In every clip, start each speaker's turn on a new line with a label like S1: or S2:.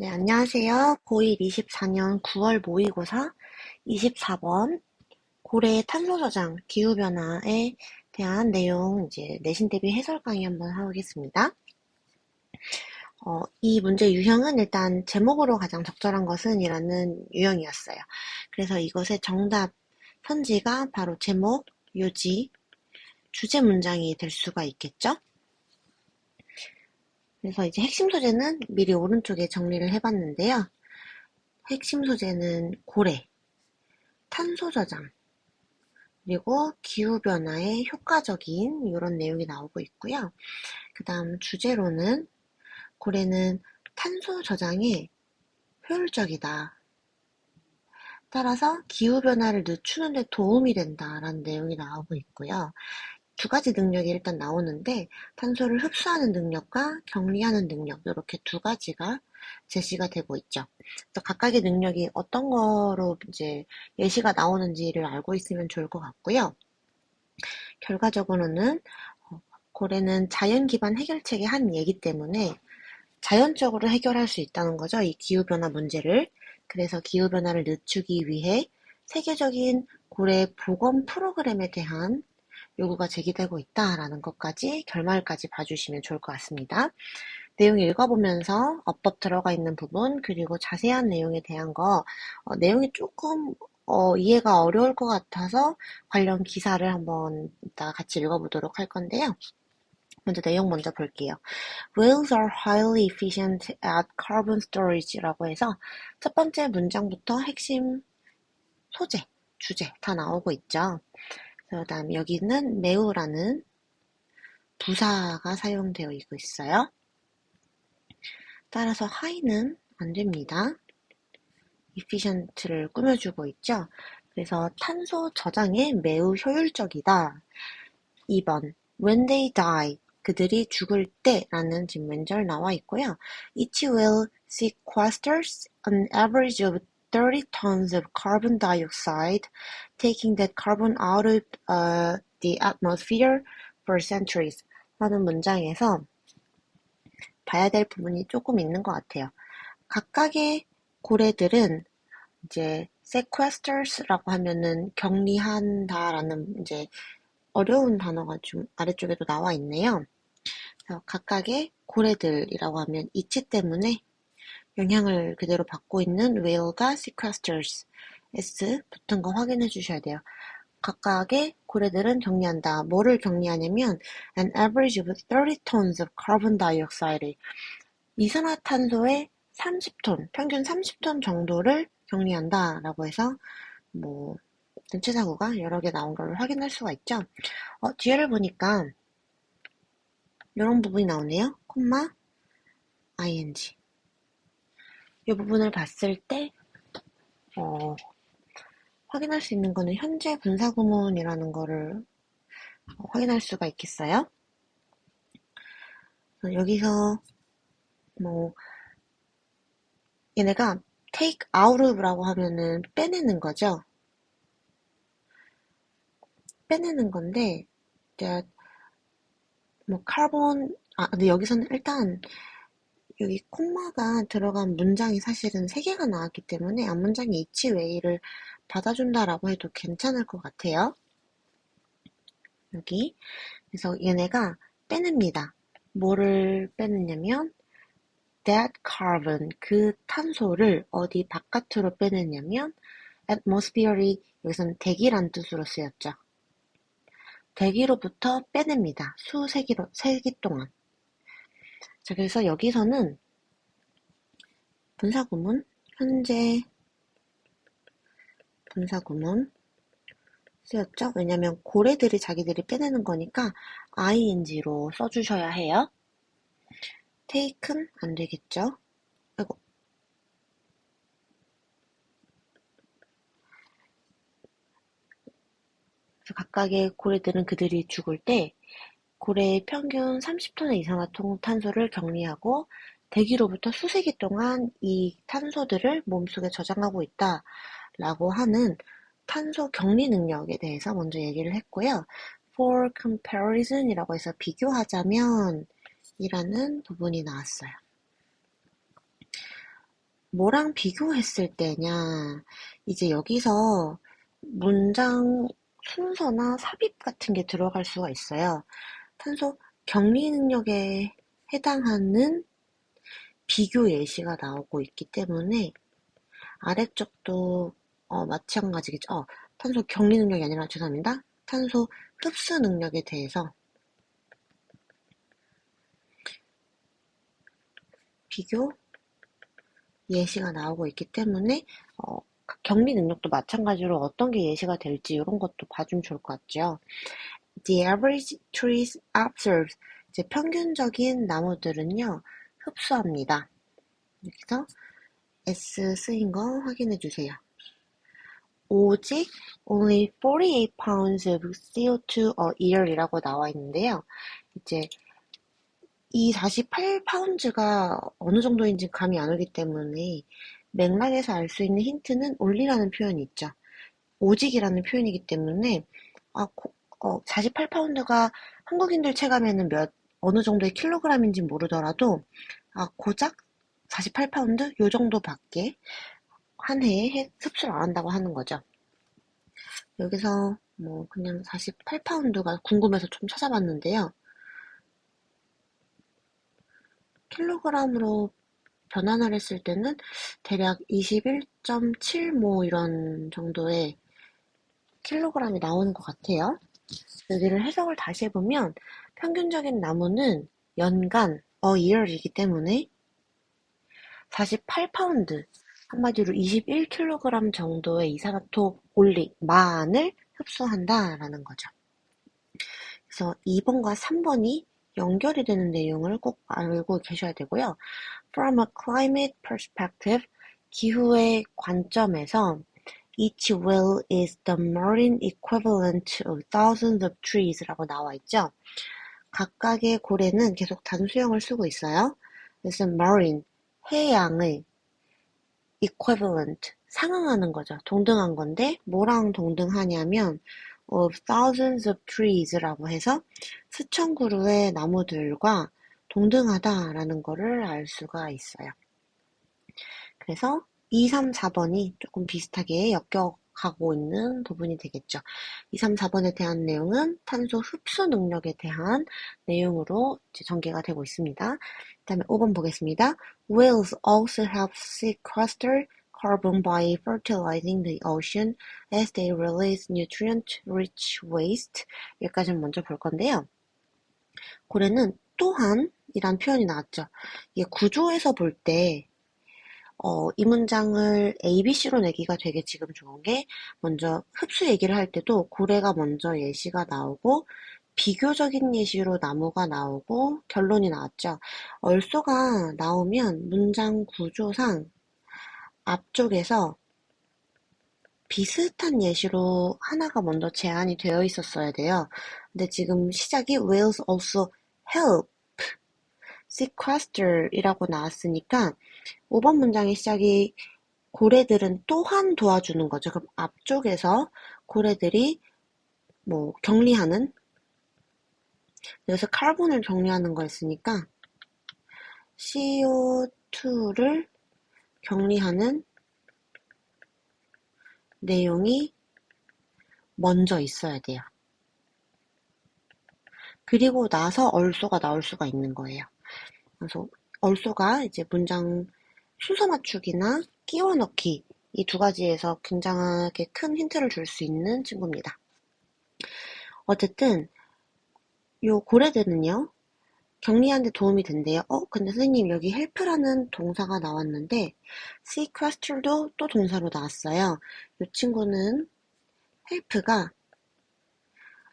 S1: 네, 안녕하세요. 고1 24년 9월 모의고사 24번 고래 탄소 저장 기후변화에 대한 내용 이제 내신 대비 해설 강의 한번 하겠습니다. 이 문제 유형은 일단 제목으로 가장 적절한 것은 이라는 유형이었어요. 그래서 이것의 정답 선지가 바로 제목, 요지, 주제 문장이 될 수가 있겠죠? 그래서 이제 핵심 소재는 미리 오른쪽에 정리를 해봤는데요. 핵심 소재는 고래, 탄소 저장, 그리고 기후변화에 효과적인 이런 내용이 나오고 있고요. 그 다음 주제로는 고래는 탄소 저장에 효율적이다. 따라서 기후변화를 늦추는 데 도움이 된다라는 내용이 나오고 있고요. 두 가지 능력이 일단 나오는데 탄소를 흡수하는 능력과 격리하는 능력 이렇게 두 가지가 제시가 되고 있죠. 그래서 각각의 능력이 어떤 거로 이제 예시가 나오는지를 알고 있으면 좋을 것 같고요. 결과적으로는 고래는 자연 기반 해결책의 한 예이기 때문에 자연적으로 해결할 수 있다는 거죠. 이 기후변화 문제를. 그래서 기후변화를 늦추기 위해 세계적인 고래 복원 프로그램에 대한 요구가 제기되고 있다라는 것까지 결말까지 봐주시면 좋을 것 같습니다. 내용 읽어보면서 어법 들어가 있는 부분 그리고 자세한 내용에 대한 내용이 조금 이해가 어려울 것 같아서 관련 기사를 한번 이따 같이 읽어보도록 할 건데요. 먼저 내용 먼저 볼게요. Whales are highly efficient at carbon storage라고 해서 첫 번째 문장부터 핵심 소재, 주제 다 나오고 있죠. 그 다음 여기는 매우라는 부사가 사용되어 있어요. 따라서 high는 안 됩니다. efficient를 꾸며주고 있죠. 그래서 탄소 저장에 매우 효율적이다. 2번 when they die 그들이 죽을 때라는 질문절 나와 있고요. Each whale sequesters an average of 30 tons of carbon dioxide, taking that carbon out of the atmosphere for centuries 라는 문장에서 봐야 될 부분이 조금 있는 것 같아요. 각각의 고래들은 이제 sequesters라고 하면은 격리한다라는 이제 어려운 단어가 좀 아래쪽에도 나와 있네요. 그래서 각각의 고래들이라고 하면 이치 때문에 영향을 그대로 받고 있는 whale가 sequesters s 붙은 거 확인해 주셔야 돼요. 각각의 고래들은 격리한다. 뭐를 격리하냐면 an average of 30 tons of carbon dioxide 이산화탄소의 30톤, 평균 30톤 정도를 격리한다라고 해서 뭐 전체 사고가 여러 개 나온 걸 확인할 수가 있죠. 뒤에를 보니까 이런 부분이 나오네요. 콤마, ing. 이 부분을 봤을 때 확인할 수 있는 거는 현재 분사구문이라는 거를 확인할 수가 있겠어요. 여기서 뭐 얘네가 take out of라고 하면은 빼내는 거죠. 빼내는 건데 뭐 카본 근데 여기서는 일단 여기 콤마가 들어간 문장이 사실은 3개가 나왔기 때문에 앞 문장이 each way를 받아준다라고 해도 괜찮을 것 같아요. 여기 그래서 얘네가 빼냅니다. 뭐를 빼내냐면 that carbon 그 탄소를 어디 바깥으로 빼내냐면 atmosphere이 여기서는 대기란 뜻으로 쓰였죠. 대기로부터 빼냅니다. 세기 동안. 자, 그래서 여기서는 분사구문, 현재 분사구문 쓰였죠? 왜냐면 고래들이 자기들이 빼내는 거니까 ing로 써주셔야 해요. take는 안 되겠죠? 아이고. 그래서 각각의 고래들은 그들이 죽을 때 고래의 평균 30톤의 이산화탄소를 격리하고 대기로부터 수세기 동안 이 탄소들을 몸속에 저장하고 있다라고 하는 탄소 격리 능력에 대해서 먼저 얘기를 했고요. For comparison이라고 해서 비교하자면 이라는 부분이 나왔어요. 뭐랑 비교했을 때냐. 이제 여기서 문장 순서나 삽입 같은 게 들어갈 수가 있어요. 탄소 격리 능력에 해당하는 비교 예시가 나오고 있기 때문에 아래쪽도 마찬가지겠죠. 탄소 격리 능력이 아니라 죄송합니다. 탄소 흡수 능력에 대해서 비교 예시가 나오고 있기 때문에 격리 능력도 마찬가지로 어떤 게 예시가 될지 이런 것도 봐주면 좋을 것 같죠. The average trees absorbs. 이제 평균적인 나무들은요, 흡수합니다. 여기서 S 쓰인 거 확인해 주세요. 오직 only 48 pounds of CO2 a year이라고 나와 있는데요. 이제 이 48파운드가 어느 정도인지 감이 안 오기 때문에 맥락에서 알 수 있는 힌트는 only라는 표현이 있죠. 오직이라는 표현이기 때문에 48파운드가 한국인들 체감에는 어느 정도의 킬로그램인지 모르더라도 고작 48파운드 요 정도밖에 한 해에 흡수를 안 한다고 하는 거죠. 여기서 뭐 그냥 48파운드가 궁금해서 좀 찾아봤는데요. 킬로그램으로 변환을 했을 때는 대략 21.7모 이런 정도의 킬로그램이 나오는 것 같아요. 여기를 해석을 다시 해보면 평균적인 나무는 연간 year이기 때문에 48파운드, 한마디로 21kg 정도의 이산화탄소만을 흡수한다라는 거죠. 그래서 2번과 3번이 연결이 되는 내용을 꼭 알고 계셔야 되고요. From a climate perspective, 기후의 관점에서 each whale is the marine equivalent of thousands of trees라고 나와 있죠. 각각의 고래는 계속 단수형을 쓰고 있어요. 그래서 marine, 해양의 equivalent, 상응하는 거죠. 동등한 건데 뭐랑 동등하냐면 of thousands of trees라고 해서 수천 그루의 나무들과 동등하다라는 거를 알 수가 있어요. 그래서 2, 3, 4번이 조금 비슷하게 엮여가고 있는 부분이 되겠죠. 2, 3, 4번에 대한 내용은 탄소 흡수 능력에 대한 내용으로 이제 전개가 되고 있습니다. 그 다음에 5번 보겠습니다. Whales also help sequester carbon by fertilizing the ocean as they release nutrient-rich waste. 여기까지는 먼저 볼 건데요. 고래는 또한 이란 표현이 나왔죠. 이게 구조에서 볼때 이 문장을 ABC로 내기가 되게 지금 좋은 게 먼저 흡수 얘기를 할 때도 고래가 먼저 예시가 나오고 비교적인 예시로 나무가 나오고 결론이 나왔죠. 얼쏘가 나오면 문장 구조상 앞쪽에서 비슷한 예시로 하나가 먼저 제안이 되어 있었어야 돼요. 근데 지금 시작이 whales also help sequester이라고 나왔으니까 5번 문장의 시작이 고래들은 또한 도와주는 거죠. 그럼 앞쪽에서 고래들이 뭐 격리하는, 여기서 카본을 격리하는 거였으니까 CO2를 격리하는 내용이 먼저 있어야 돼요. 그리고 나서 얼쏘가 나올 수가 있는 거예요. 그래서 얼쏘가 이제 문장 순서 맞추기나 끼워 넣기 이 두 가지에서 굉장하게 큰 힌트를 줄 수 있는 친구입니다. 어쨌든 요 고래들은요 격리하는 데 도움이 된대요. 근데 선생님 여기 help라는 동사가 나왔는데 sequester도 또 동사로 나왔어요. 이 친구는 help가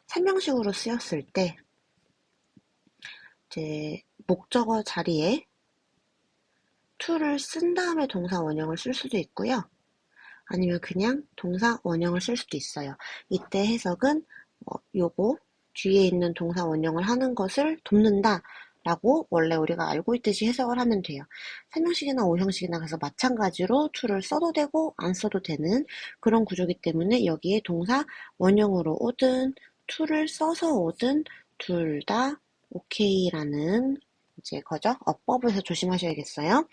S1: 삼형식으로 쓰였을 때 이제 목적어 자리에 to를 쓴 다음에 동사 원형을 쓸 수도 있고요. 아니면 그냥 동사 원형을 쓸 수도 있어요. 이때 해석은 요거 뒤에 있는 동사 원형을 하는 것을 돕는다 라고 원래 우리가 알고 있듯이 해석을 하면 돼요. 3형식이나 5형식이나 그래서 마찬가지로 to를 써도 되고 안 써도 되는 그런 구조이기 때문에 여기에 동사 원형으로 오든 to를 써서 오든 둘 다 오케이라는 이제 거죠. 어법에서 조심하셔야겠어요.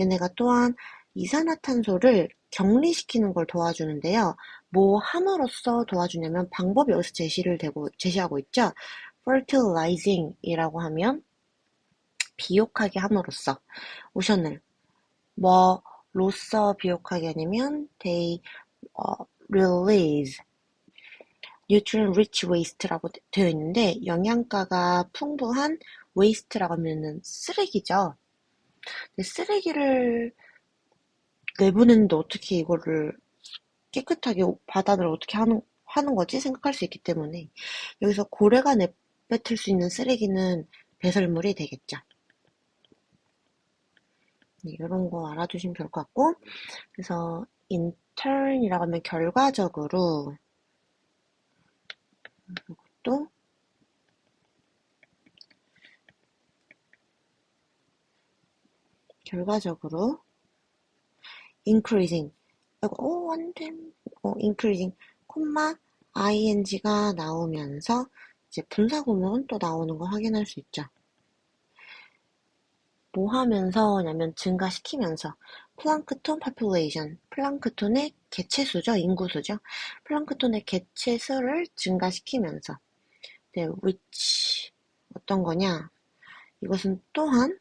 S1: 얘네가 또한 이산화탄소를 격리시키는 걸 도와주는데요. 뭐 함으로써 도와주냐면 방법이 여기서 제시하고 있죠. fertilizing이라고 하면 비옥하게 함으로써 오션을 뭐로써 비옥하게 아니면 they release nutrient rich waste라고 되어 있는데 영양가가 풍부한 waste라고 하면은 쓰레기죠. 근데 쓰레기를 내보내는데 어떻게 이거를 깨끗하게 바다를 어떻게 하는 거지 생각할 수 있기 때문에 여기서 고래가 내뱉을 수 있는 쓰레기는 배설물이 되겠죠. 네, 이런 거 알아두시면 좋을 것 같고 그래서 intern이라고 하면 결과적으로 또 increasing 완전 increasing 콤마 ing가 나오면서 이제 분사구문 또 나오는 거 확인할 수 있죠. 뭐 하면서냐면 증가시키면서 플랑크톤 population, 플랑크톤의 개체수죠, 인구수죠. 플랑크톤의 개체수를 증가시키면서 네, which 어떤 거냐? 이것은 또한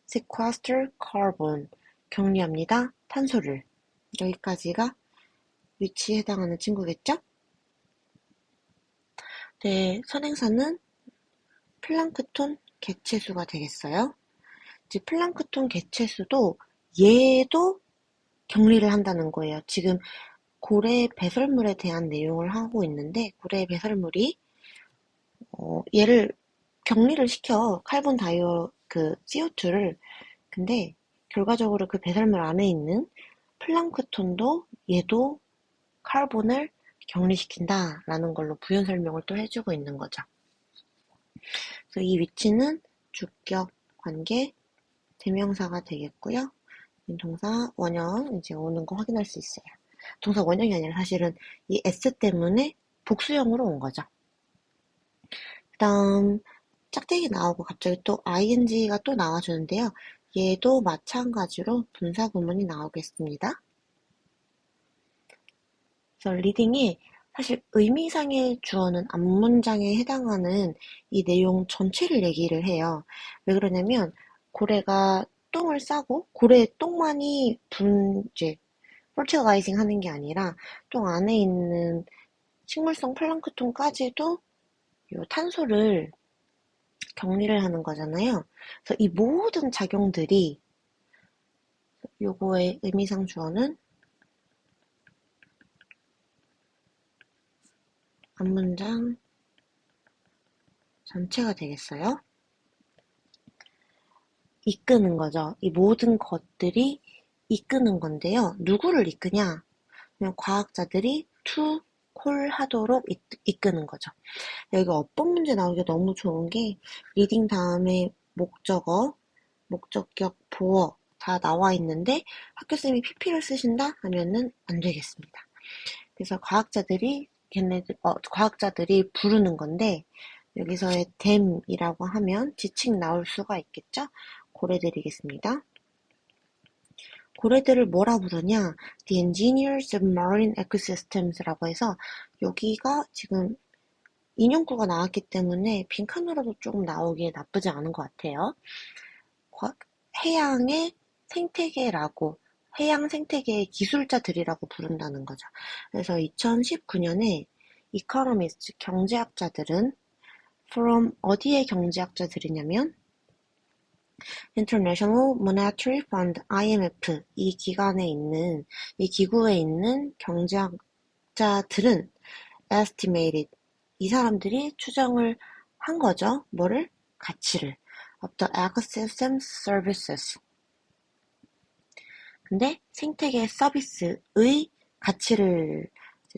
S1: sequester carbon 격리합니다. 탄소를 여기까지가 위치에 해당하는 친구겠죠? 네, 선행사는 플랑크톤 개체수가 되겠어요. 이제 플랑크톤 개체수도 얘도 격리를 한다는 거예요. 지금 고래 배설물에 대한 내용을 하고 있는데 고래 배설물이 얘를 격리를 시켜 카본 다이오 그 CO2를 근데 결과적으로 그 배설물 안에 있는 플랑크톤도 얘도 카본을 격리시킨다라는 걸로 부연 설명을 또 해주고 있는 거죠. 그래서 이 위치는 주격 관계 대명사가 되겠고요. 동사 원형 이제 오는 거 확인할 수 있어요. 동사 원형이 아니라 사실은 이 s 때문에 복수형으로 온 거죠. 그다음 짝대기 나오고 갑자기 또 ing가 또 나와주는데요. 얘도 마찬가지로 분사 구문이 나오겠습니다. 그래서 리딩이 사실 의미상의 주어는 앞문장에 해당하는 이 내용 전체를 얘기를 해요. 왜 그러냐면 고래가 똥을 싸고 고래의 똥만이 이제 fertilizing 하는 게 아니라 똥 안에 있는 식물성 플랑크톤까지도 요 탄소를 격리를 하는 거잖아요. 그래서 이 모든 작용들이 요거의 의미상 주어는 앞문장 전체가 되겠어요. 이끄는 거죠. 이 모든 것들이 이끄는 건데요. 누구를 이끄냐? 그냥 과학자들이 to 콜 하도록 이끄는 거죠. 여기 어법 문제 나오기가 너무 좋은 게 리딩 다음에 목적어, 목적격, 보어 다 나와 있는데 학교쌤이 PP를 쓰신다 하면은 안 되겠습니다. 그래서 과학자들이 부르는 건데 여기서의 them이라고 하면 지칭 나올 수가 있겠죠? 고래들이겠습니다. 고래들을 뭐라 부르냐? The Engineers of Marine Ecosystems라고 해서 여기가 지금 인용구가 나왔기 때문에 빈칸으로도 조금 나오기에 나쁘지 않은 것 같아요. 해양의 생태계라고 해양 생태계의 기술자들이라고 부른다는 거죠. 그래서 2019년에 이코노미스트 경제학자들은 from 어디의 경제학자들이냐면 International Monetary Fund (IMF) 이 기구에 있는 경제학자들은 estimated 이 사람들이 추정을 한 거죠. 뭐를? 가치를 of the ecosystem services 근데 생태계 서비스의 가치를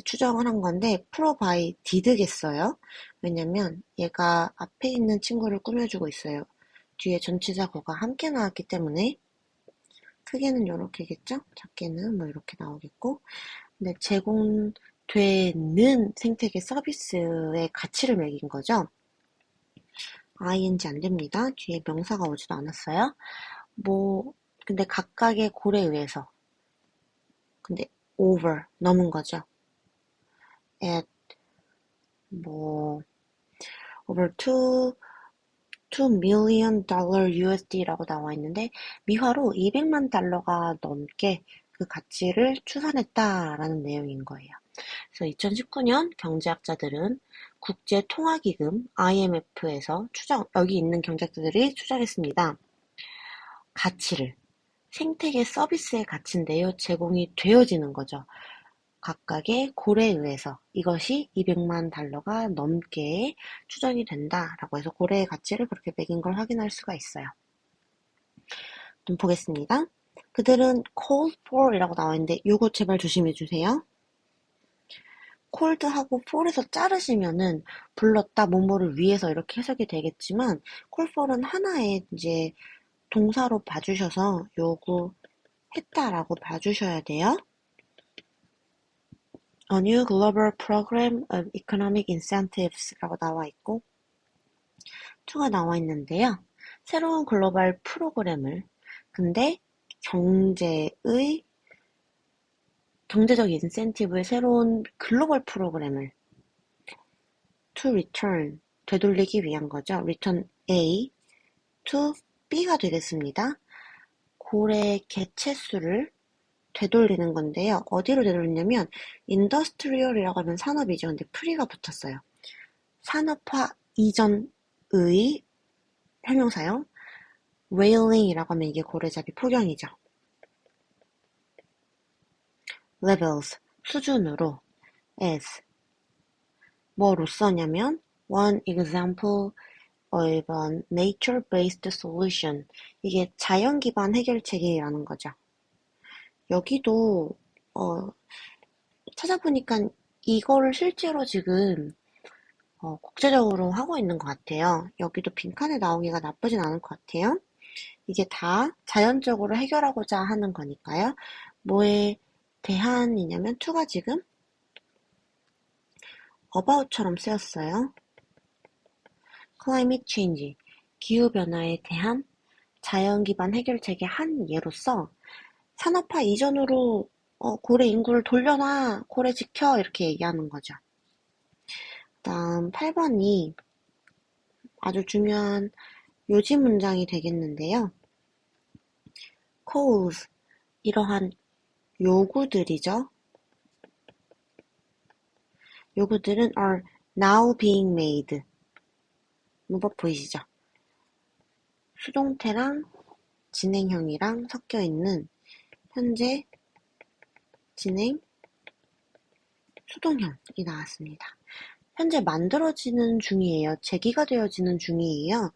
S1: 추정을 한 건데 provided겠어요. 왜냐면 얘가 앞에 있는 친구를 꾸며주고 있어요. 뒤에 전치사구가 함께 나왔기 때문에 크게는 이렇게겠죠? 작게는 뭐 이렇게 나오겠고 근데 제공되는 생태계 서비스의 가치를 매긴 거죠. ing 안 됩니다. 뒤에 명사가 오지도 않았어요. 뭐 근데 각각의 골에 의해서. 근데 over 넘은 거죠. at 뭐 over 2 million dollar USD라고 나와 있는데 미화로 200만 달러가 넘게 그 가치를 추산했다라는 내용인 거예요. 그래서 2019년 경제학자들은 국제통화기금 IMF에서 여기 있는 경제학자들이 추정했습니다. 가치를 생태계 서비스의 가치인데요. 제공이 되어지는 거죠. 각각의 골에 의해서 이것이 200만 달러가 넘게 추정이 된다라고 해서 골의 가치를 그렇게 매긴 걸 확인할 수가 있어요. 좀 보겠습니다. 그들은 called for이라고 나와 있는데 요거 제발 조심해 주세요. cold하고 for에서 자르시면은 불렀다 뭐뭐를 위해서 이렇게 해석이 되겠지만 call for은 하나의 이제 동사로 봐주셔서 요구했다라고 봐주셔야 돼요. A new global program of economic incentives라고 나와 있고 2가 나와 있는데요. 새로운 글로벌 프로그램을 근데 경제적 인센티브의 새로운 글로벌 프로그램을 to return 되돌리기 위한 거죠. return A to B가 되겠습니다. 고래 개체수를 되돌리는 건데요. 어디로 되돌리냐면 industrial이라고 하면 산업이죠. 근데 pre가 붙었어요. 산업화 이전의 형용사요. railing이라고 하면 이게 고래잡이 포경이죠. levels 수준으로 as 뭐로써냐면 one example of a nature-based solution 이게 자연 기반 해결책이라는 거죠. 여기도 찾아보니까 이거를 실제로 지금 국제적으로 하고 있는 것 같아요. 여기도 빈칸에 나오기가 나쁘진 않을 것 같아요. 이게 다 자연적으로 해결하고자 하는 거니까요. 뭐에 대한이냐면 to가 지금 about처럼 쓰였어요. climate change, 기후변화에 대한 자연 기반 해결책의 한 예로서 산업화 이전으로 고래 인구를 돌려놔, 고래 지켜 이렇게 얘기하는 거죠. 다음 8번이 아주 중요한 요지 문장이 되겠는데요. calls, 이러한 요구들이죠. 요구들은 are now being made. 문법 보이시죠? 수동태랑 진행형이랑 섞여 있는 현재 진행 수동형이 나왔습니다. 현재 만들어지는 중이에요. 제기가 되어지는 중이에요.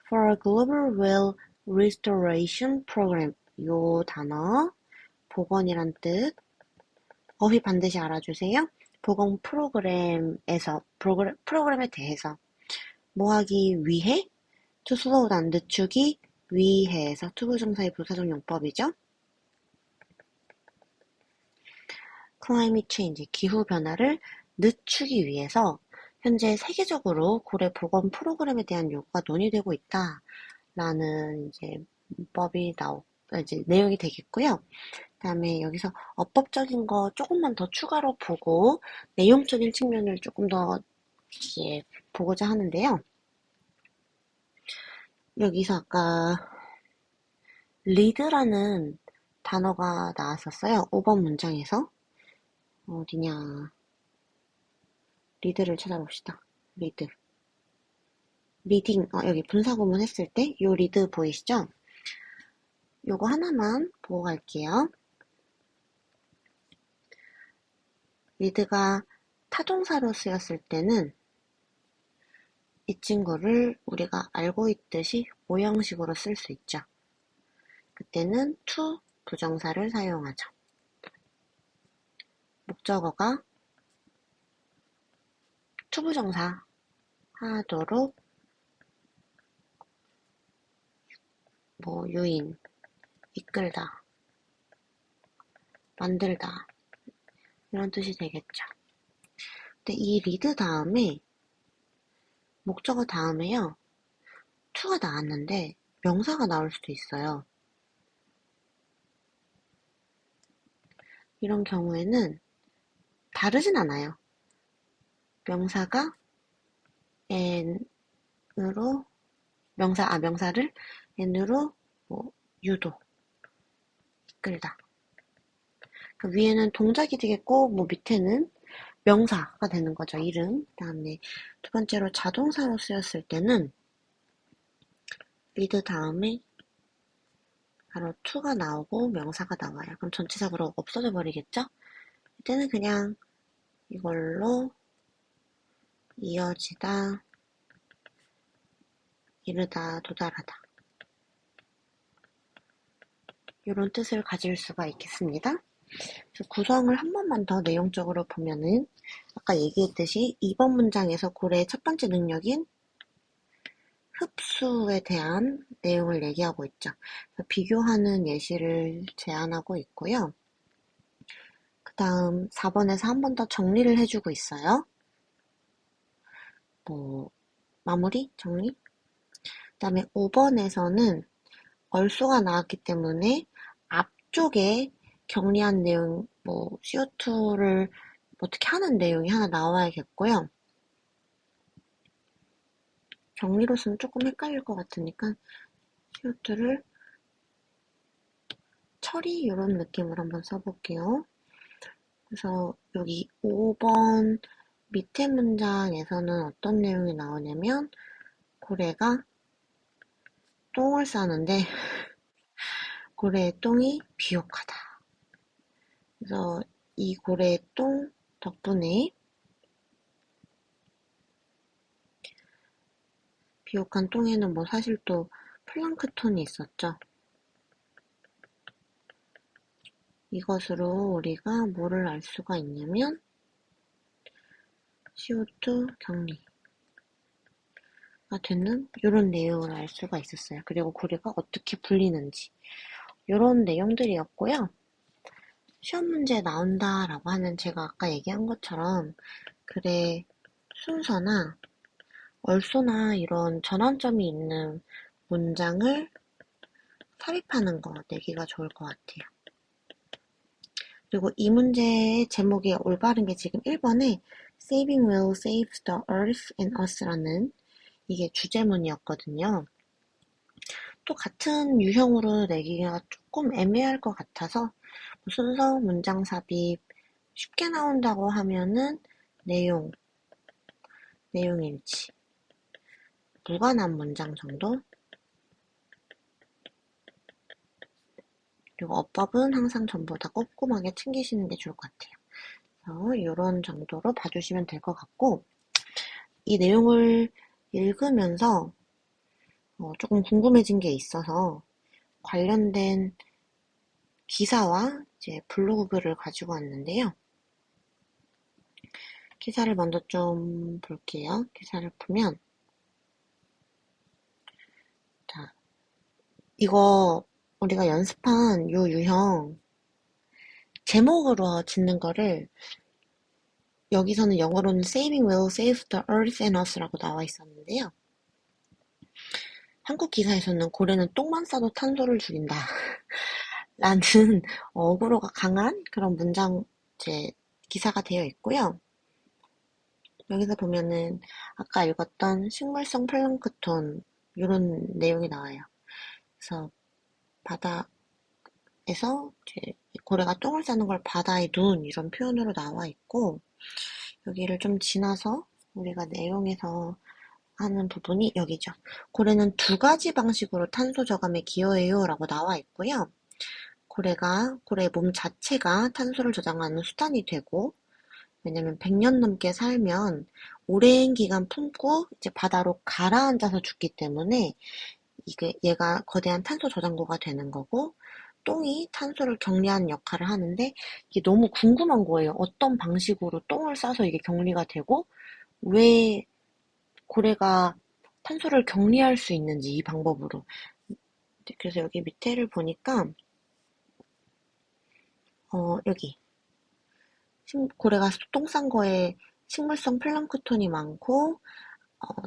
S1: For a global whale restoration program. 요 단어 복원이란 뜻. 어휘 반드시 알아주세요. 복원 프로그램에 대해서 뭐 하기 위해? to slow down, 늦추기 위해서 투부정사의 부사적 용법이죠. climate change, 기후변화를 늦추기 위해서 현재 세계적으로 고래 복원 프로그램에 대한 요구가 논의되고 있다라는 이제 문법이 이제 내용이 되겠고요. 그다음에 여기서 어법적인 거 조금만 더 추가로 보고 내용적인 측면을 조금 더 이제 보고자 하는데요. 여기서 아까 lead라는 단어가 나왔었어요. 5번 문장에서. 어디냐. 리드를 찾아봅시다. 리드. 리딩, 여기 분사구문 했을 때 요 리드 보이시죠? 요거 하나만 보고 갈게요. 리드가 타동사로 쓰였을 때는 이 친구를 우리가 알고 있듯이 오형식으로 쓸 수 있죠. 그때는 to 부정사를 사용하죠. 목적어가 to 부정사 하도록 뭐 유인, 이끌다, 만들다 이런 뜻이 되겠죠. 근데 이 리드 다음에 목적어 다음에요. to가 나왔는데 명사가 나올 수도 있어요. 이런 경우에는 다르진 않아요. 명사가 n으로 명사를 n으로 뭐 유도 이끌다. 그 위에는 동작이 되겠고 뭐 밑에는 명사가 되는 거죠. 이름. 그다음에 두 번째로 자동사로 쓰였을 때는 lead 다음에 바로 to가 나오고 명사가 나와요. 그럼 전체적으로 없어져 버리겠죠? 이때는 그냥 이걸로 이어지다, 이르다, 도달하다 이런 뜻을 가질 수가 있겠습니다. 구성을 한 번만 더 내용적으로 보면은 아까 얘기했듯이 2번 문장에서 고래의 첫 번째 능력인 흡수에 대한 내용을 얘기하고 있죠. 비교하는 예시를 제안하고 있고요. 그 다음 4번에서 한 번 더 정리를 해주고 있어요. 마무리? 정리? 그 다음에 5번에서는 얼소가 나왔기 때문에 앞쪽에 격리한 내용, CO2를 어떻게 하는 내용이 하나 나와야겠고요. 정리로 쓰면 조금 헷갈릴 것 같으니까 CO2를 처리 이런 느낌으로 한번 써볼게요. 그래서 여기 5번 밑에 문장에서는 어떤 내용이 나오냐면 고래가 똥을 싸는데 고래의 똥이 비옥하다. 그래서 이 고래의 똥 덕분에 비옥한 똥에는 사실 또 플랑크톤이 있었죠. 이것으로 우리가 뭐를 알 수가 있냐면 CO2 격리가 되는 이런 내용을 알 수가 있었어요. 그리고 고래가 어떻게 불리는지 이런 내용들이었고요. 시험 문제에 나온다라고 하면 제가 아까 얘기한 것처럼 글의 순서나 얼소나 이런 전환점이 있는 문장을 삽입하는 거 내기가 좋을 것 같아요. 그리고 이 문제의 제목이 올바른 게 지금 1번에 Saving will save the earth and us라는 이게 주제문이었거든요. 또 같은 유형으로 내기가 조금 애매할 것 같아서 순서, 문장 삽입 쉽게 나온다고 하면은 내용 일치, 무관한 문장 정도. 그리고 어법은 항상 전부 다 꼼꼼하게 챙기시는 게 좋을 것 같아요. 그래서 이런 정도로 봐주시면 될 것 같고, 이 내용을 읽으면서 조금 궁금해진 게 있어서 관련된 기사와 이제 블로그 글을 가지고 왔는데요. 기사를 먼저 좀 볼게요. 기사를 보면, 자, 이거 우리가 연습한 요 유형 제목으로 짓는 거를 여기서는 영어로는 Saving will save the earth and us라고 나와 있었는데요. 한국 기사에서는 고래는 똥만 싸도 탄소를 줄인다 라는 어구로가 강한 그런 문장 기사가 되어 있고요. 여기서 보면은 아까 읽었던 식물성 플랑크톤 이런 내용이 나와요. 그래서 바다에서 고래가 똥을 싸는 걸 바다의 눈 이런 표현으로 나와 있고, 여기를 좀 지나서 우리가 내용에서 하는 부분이 여기죠. 고래는 2가지 방식으로 탄소 저감에 기여해요 라고 나와 있고요. 고래의 몸 자체가 탄소를 저장하는 수단이 되고, 왜냐면 100년 넘게 살면 오랜 기간 품고 이제 바다로 가라앉아서 죽기 때문에 얘가 거대한 탄소 저장고가 되는 거고, 똥이 탄소를 격리하는 역할을 하는데 이게 너무 궁금한 거예요. 어떤 방식으로 똥을 싸서 이게 격리가 되고 왜 고래가 탄소를 격리할 수 있는지 이 방법으로. 그래서 여기 밑에를 보니까 여기 고래가 똥 싼 거에 식물성 플랑크톤이 많고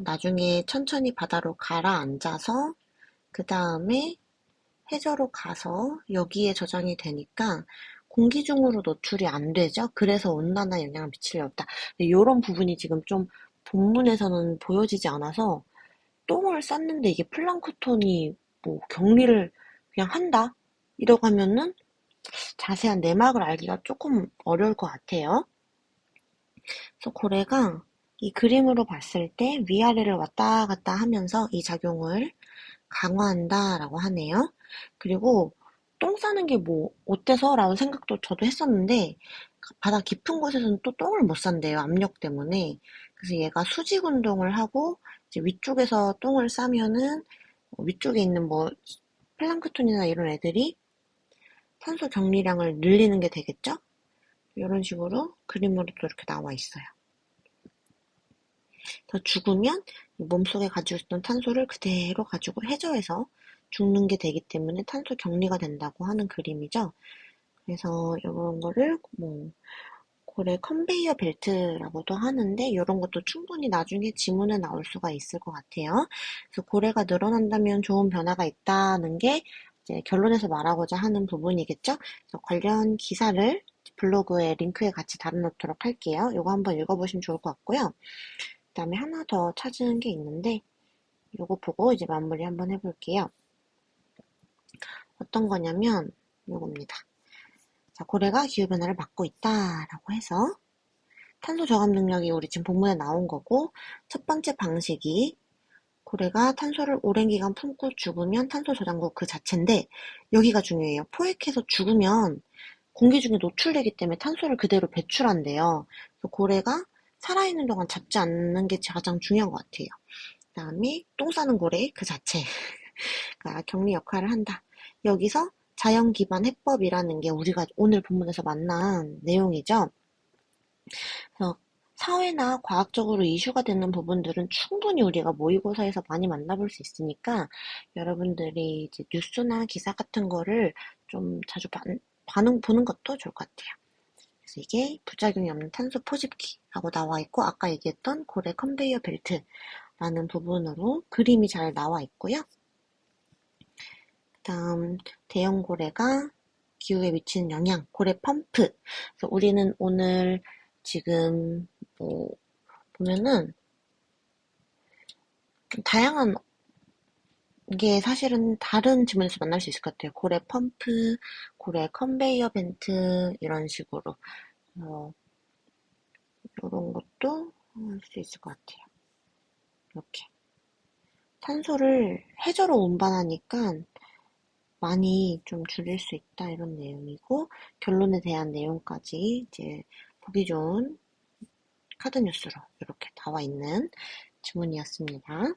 S1: 나중에 천천히 바다로 가라앉아서 그 다음에 해저로 가서 여기에 저장이 되니까 공기 중으로 노출이 안 되죠. 그래서 온난화 영향을 미칠 리 없다. 이런 부분이 지금 좀 본문에서는 보여지지 않아서 똥을 쌌는데 이게 플랑크톤이 뭐 격리를 그냥 한다? 이러고 하면은 자세한 내막을 알기가 조금 어려울 것 같아요. 그래서 고래가 이 그림으로 봤을 때 위아래를 왔다 갔다 하면서 이 작용을 강화한다라고 하네요. 그리고 똥 싸는 게 뭐 어때서? 라는 생각도 저도 했었는데 바다 깊은 곳에서는 또 똥을 못 싼대요. 압력 때문에. 그래서 얘가 수직 운동을 하고 이제 위쪽에서 똥을 싸면은 위쪽에 있는 뭐 플랑크톤이나 이런 애들이 탄소 경리량을 늘리는 게 되겠죠? 이런 식으로 그림으로도 이렇게 나와 있어요. 더 죽으면 몸속에 가지고 있던 탄소를 그대로 가지고 해저에서 죽는 게 되기 때문에 탄소 격리가 된다고 하는 그림이죠. 그래서 이런 거를 뭐 고래 컨베이어 벨트라고도 하는데 이런 것도 충분히 나중에 지문에 나올 수가 있을 것 같아요. 그래서 고래가 늘어난다면 좋은 변화가 있다는 게 이제 결론에서 말하고자 하는 부분이겠죠. 그래서 관련 기사를 블로그에 링크에 같이 달아놓도록 할게요. 이거 한번 읽어보시면 좋을 것 같고요. 그다음에 하나 더 찾은 게 있는데 요거 보고 이제 마무리 한번 해볼게요. 어떤 거냐면 요겁니다. 자, 고래가 기후변화를 막고 있다라고 해서 탄소 저감 능력이 우리 지금 본문에 나온 거고 첫 번째 방식이 고래가 탄소를 오랜 기간 품고 죽으면 탄소 저장고 그 자체인데 여기가 중요해요. 포획해서 죽으면 공기 중에 노출되기 때문에 탄소를 그대로 배출한대요. 그래서 고래가 살아있는 동안 잡지 않는 게 가장 중요한 것 같아요. 그다음에 똥 싸는 고래 그 자체가 격리 역할을 한다. 여기서 자연 기반 해법이라는 게 우리가 오늘 본문에서 만난 내용이죠. 그래서 사회나 과학적으로 이슈가 되는 부분들은 충분히 우리가 모의고사에서 많이 만나볼 수 있으니까 여러분들이 이제 뉴스나 기사 같은 거를 좀 자주 반응 보는 것도 좋을 것 같아요. 그래서 이게 부작용이 없는 탄소 포집기라고 나와 있고 아까 얘기했던 고래 컨베이어 벨트라는 부분으로 그림이 잘 나와 있고요. 다음 대형 고래가 기후에 미치는 영향, 고래 펌프. 그래서 우리는 오늘 지금 뭐 보면은 좀 다양한 게 사실은 다른 지문에서 만날 수 있을 것 같아요. 고래 펌프, 고래 컨베이어 벤트 이런 식으로 이런 것도 할 수 있을 것 같아요. 이렇게 탄소를 해저로 운반하니까 많이 좀 줄일 수 있다 이런 내용이고 결론에 대한 내용까지 이제 보기 좋은 카드 뉴스로 이렇게 나와 있는 지문이었습니다.